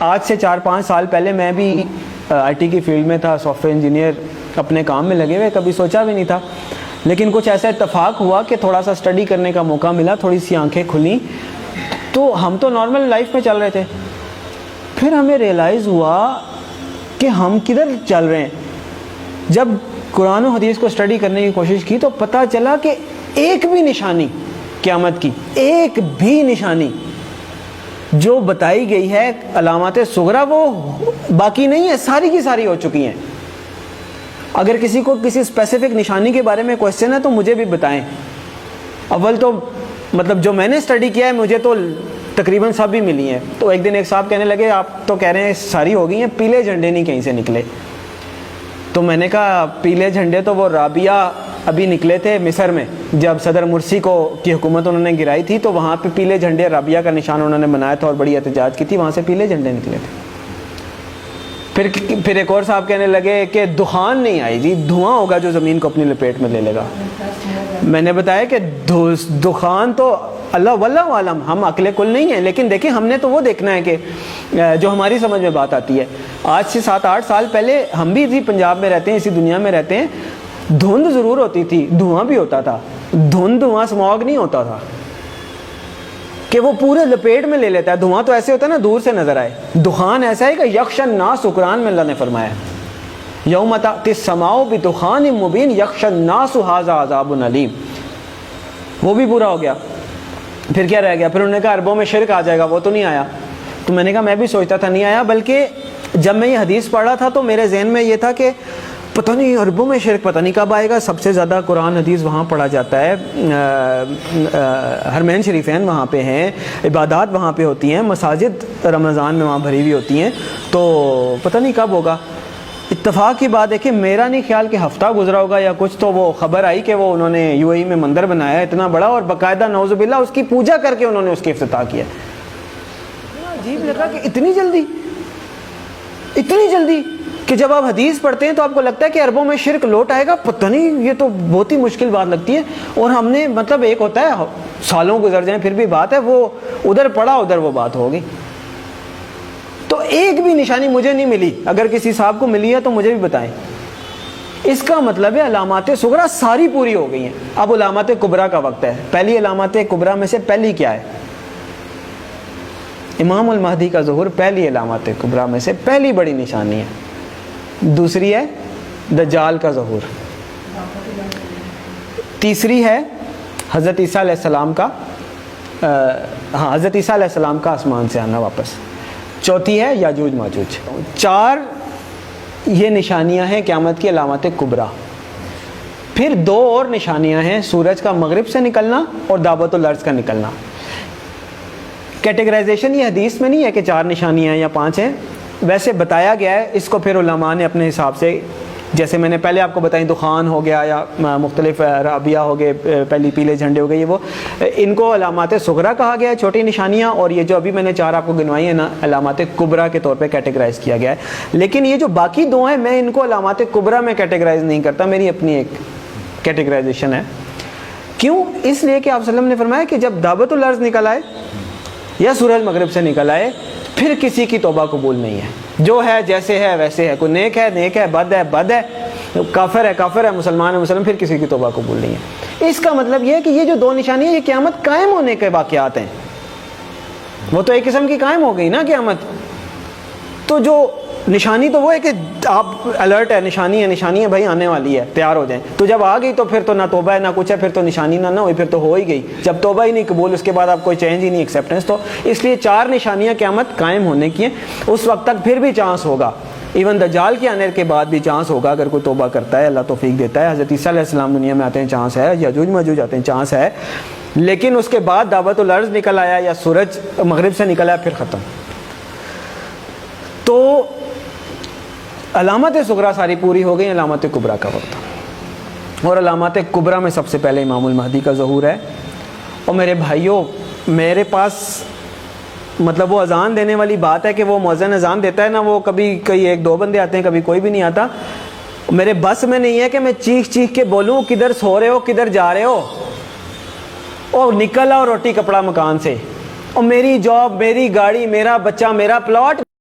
آج سے 4-5 سال پہلے میں بھی آئی ٹی کی فیلڈ میں تھا، سافٹ ویئر انجینئر، اپنے کام میں لگے ہوئے، کبھی سوچا بھی نہیں تھا، لیکن کچھ ایسا اتفاق ہوا کہ تھوڑا سا اسٹڈی کرنے کا موقع ملا، تھوڑی سی آنکھیں کھلیں، تو ہم تو نارمل لائف میں چل رہے تھے، پھر ہمیں ریئلائز ہوا کہ ہم کدھر چل رہے ہیں۔ جب قرآن و حدیث کو اسٹڈی کرنے کی کوشش کی تو پتہ چلا کہ ایک بھی نشانی قیامت کی، ایک بھی نشانی جو بتائی گئی ہے علامات صغریٰ وہ باقی نہیں ہے، ساری کی ساری ہو چکی ہیں۔ اگر کسی کو کسی اسپیسیفک نشانی کے بارے میں کوشچن ہے تو مجھے بھی بتائیں۔ اول تو مطلب جو میں نے اسٹڈی کیا ہے مجھے تو تقریباً سب بھی ملی ہیں۔ تو ایک دن ایک صاحب کہنے لگے آپ تو کہہ رہے ہیں ساری ہو گئی ہیں، پیلے جھنڈے نہیں کہیں سے نکلے۔ تو میں نے کہا پیلے جھنڈے تو وہ رابعہ ابھی نکلے تھے مصر میں، جب صدر مرسی کی حکومت انہوں نے گرائی تھی تو وہاں پہ پیلے جھنڈے رابعہ کا نشان انہوں نے بنایا تھا اور بڑی احتجاج کی تھی، وہاں سے پیلے جھنڈے نکلے تھے۔ پھر ایک اور صاحب کہنے لگے کہ دخان نہیں آئی جی، دھواں ہوگا جو زمین کو اپنی لپیٹ میں لے لے گا۔ میں نے بتایا کہ دخان تو اللہ واللہ عالم، ہم عقل کل نہیں ہیں، لیکن دیکھیں ہم نے تو وہ دیکھنا ہے کہ جو ہماری سمجھ میں بات آتی ہے۔ آج سے 7-8 سال پہلے ہم بھی اسی پنجاب میں رہتے ہیں، اسی دنیا میں رہتے ہیں، دھند ضرور ہوتی تھی، دھواں بھی ہوتا تھا، دھواں اسموگ نہیں ہوتا تھا کہ وہ پورے لپیٹ میں لے لیتا ہے۔ دھواں تو ایسے ہوتا ہے نا دور سے نظر آئے، دخان ایسا ہے کہ یخشى الناس، قرآن میں اللہ نے فرمایا یوم تأتی السماء بدخان مبین یخشى الناس ھذا عذاب علیم، وہ بھی پورا ہو گیا۔ پھر کیا رہ گیا؟ پھر انہوں نے کہا عربوں میں شرک آ جائے گا، وہ تو نہیں آیا۔ تو میں نے کہا میں بھی سوچتا تھا نہیں آیا، بلکہ جب میں یہ حدیث پڑھ رہا تھا تو میرے ذہن میں یہ تھا کہ پتہ نہیں عربوں میں شرک پتہ نہیں کب آئے گا۔ سب سے زیادہ قرآن حدیث وہاں پڑھا جاتا ہے، حرمین شریفین وہاں پہ ہیں، عبادات وہاں پہ ہوتی ہیں، مساجد رمضان میں وہاں بھری ہوئی ہوتی ہیں، تو پتہ نہیں کب ہوگا۔ اتفاق کی بات ہے کہ میرا نہیں خیال کہ ہفتہ گزرا ہوگا یا کچھ، تو وہ خبر آئی کہ وہ انہوں نے یو اے ای میں مندر بنایا ہے اتنا بڑا، اور باقاعدہ نعوذ باللہ اس کی پوجا کر کے انہوں نے اس کی افتتاح کیا۔ عجیب لگا کہ اتنی جلدی کہ جب آپ حدیث پڑھتے ہیں تو آپ کو لگتا ہے کہ عربوں میں شرک لوٹ آئے گا، پتہ نہیں، یہ تو بہت ہی مشکل بات لگتی ہے۔ اور ہم نے مطلب ایک ہوتا ہے سالوں گزر جائیں پھر بھی بات ہے، وہ ادھر پڑھا ادھر وہ بات ہوگی۔ تو ایک بھی نشانی مجھے نہیں ملی، اگر کسی صاحب کو ملی ہے تو مجھے بھی بتائیں۔ اس کا مطلب ہے علامات صغریٰ ساری پوری ہو گئی ہیں، اب علامات کبریٰ کا وقت ہے۔ پہلی علامات کبریٰ میں سے پہلی کیا ہے؟ امام المہدی کا ظہور پہلی علامات کبریٰ میں سے پہلی بڑی نشانی ہے۔ دوسری ہے دجال کا ظہور، تیسری ہے حضرت عیسیٰ علیہ السلام کا حضرت عیسیٰ علیہ السلام کا آسمان سے آنا واپس، چوتھی ہے یاجوج ماجوج۔ 4 یہ نشانیاں ہیں قیامت کی علامات کبریٰ۔ پھر 2 اور نشانیاں ہیں، سورج کا مغرب سے نکلنا اور دعوت الارض کا نکلنا۔ کیٹیگرائزیشن یہ حدیث میں نہیں ہے کہ 4 نشانیاں ہیں یا 5 ہیں، ویسے بتایا گیا ہے، اس کو پھر علماء نے اپنے حساب سے، جیسے میں نے پہلے آپ کو بتائیں دخان ہو گیا یا مختلف رابعہ ہو گئے، پہلی پیلے جھنڈے ہو گئے، یہ وہ ان کو علامات صغریٰ کہا گیا ہے، چھوٹی نشانیاں، اور یہ جو ابھی میں نے 4 آپ کو گنوائی ہیں نا علامات کبریٰ کے طور پہ کیٹیگرائز کیا گیا ہے۔ لیکن یہ جو باقی 2 ہیں میں ان کو علامات کبریٰ میں کیٹیگرائز نہیں کرتا، میری اپنی ایک کیٹیگرائزیشن ہے۔ کیوں؟ اس لیے کہ آپ صلی اللہ علیہ وسلم نے فرمایا کہ جب دعوت الارض نکل آئے یا سورج مغرب سے نکل آئے پھر کسی کی توبہ قبول نہیں ہے، جو ہے جیسے ہے ویسے ہے، کوئی نیک ہے بد ہے، کافر ہے مسلمان ہے مسلم، پھر کسی کی توبہ قبول نہیں ہے۔ اس کا مطلب یہ ہے کہ یہ جو 2 نشانیاں یہ قیامت قائم ہونے کے واقعات ہیں، وہ تو ایک قسم کی قائم ہو گئی نا قیامت۔ تو جو نشانی تو وہ ہے کہ آپ الرٹ ہے، نشانی ہے بھائی آنے والی ہے، تیار ہو جائیں۔ تو جب آ گئی تو پھر تو نہ توبہ ہے نہ کچھ ہے، پھر تو نشانی نہ ہوئی، پھر تو ہو ہی گئی۔ جب توبہ ہی نہیں قبول، اس کے بعد آپ کوئی چینج ہی نہیں، ایکسیپٹنس۔ تو اس لیے 4 نشانیاں قیامت قائم ہونے کی ہیں، اس وقت تک پھر بھی چانس ہوگا، ایون دجال کے آنے کے بعد بھی چانس ہوگا اگر کوئی توبہ کرتا ہے، اللہ توفیق دیتا ہے۔ حضرت عیسیٰ علیہ السلام دنیا میں آتے ہیں، چانس ہے، یاجوج ماجوج آتے ہیں، چانس ہے، لیکن اس کے بعد دعوت الارض نکل آیا یا سورج مغرب سے نکل آیا پھر ختم۔ تو علامات صغریٰ ساری پوری ہو گئی، علامات کبریٰ کا وقت۔ اور علامات کبریٰ میں سب سے پہلے امام المہدی کا ظہور ہے۔ اور میرے بھائیوں، میرے پاس مطلب وہ اذان دینے والی بات ہے کہ وہ مؤذن اذان دیتا ہے نا، وہ کبھی کوئی 1-2 بندے آتے ہیں، کبھی کوئی بھی نہیں آتا۔ میرے بس میں نہیں ہے کہ میں چیخ کے بولوں کدھر سو رہے ہو، کدھر جا رہے ہو، اور نکل آؤ روٹی کپڑا مکان سے، اور میری جاب، میری گاڑی، میرا بچہ، میرا پلاٹ